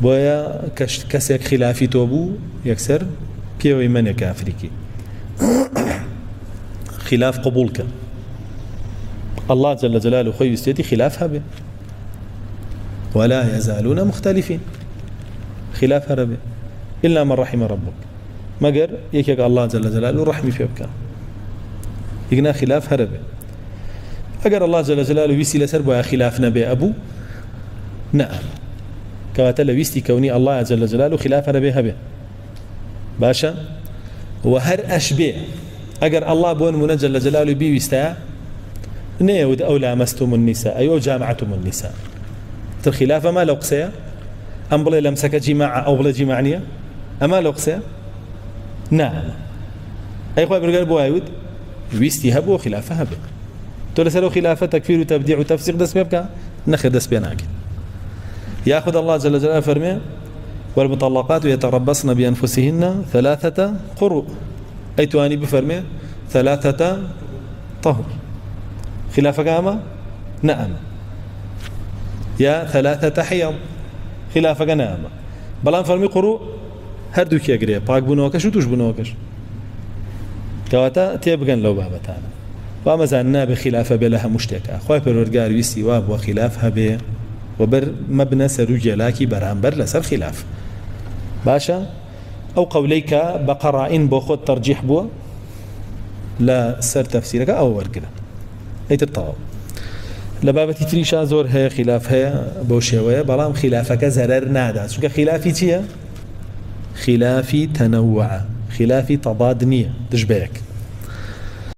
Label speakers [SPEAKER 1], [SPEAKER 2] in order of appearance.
[SPEAKER 1] بويا كسيك خلافي توبو يكسر بيوي من كافريكي خلاف قبولك الله جل جلاله خوي استيتي خلافها به ولا يزالون مختلفين خلاف هربه إلا من رحم ربك مگر يكيك الله جل جلاله رحمي في بكا يقنا خلاف هربه أجر الله جل جلاله ويسي لسر بويا خلاف نبي أبو نعم كواتل ويستي كوني الله جل جلاله خلاف هربه هبه باشا وهر أشبه أجر الله بون منجل جلاله بي ويستا نيود أو لامستم النساء أيو جامعتم النساء الخلافة ما لو قسيا أم بلا لمسك جماعة أو بلا جماعنية أما لو قسيا نعم أي خواه برقال بوايود ويستي هبو خلافة هبو تقول سلو خلافة تكفير وتبديع وتفسيق دس بيبكا نخر دس بيناك يأخذ الله جل جلاله فرمي والمطلقات يتربصن بأنفسهن 3 قروء أي تواني بفرمي 3 طهر خلافة كاما نعم يا 3 حيض خلافة نعم بلان فرمي قروء هردو كي أقريه باق بنوكش وتوش بنوكش كواتا تيبغن لو بابتانا وما زالنا بخلافة بلها مشتكى خواه بالورقار ويسي واب وخلافها به وبر مبنى سروجي لاكي برانبر لسر خلاف باشا أو قوليك بقرائن بوخد ترجيح بوا لا سر تفسيرك أو ورقنا أي ترطاو لبابتي تريشا زور هي خلاف هي بوشيوية بلام خلافك زرر نادا شوك خلافي تيه خلافي تنوع خلافي تضاد نية تشبهك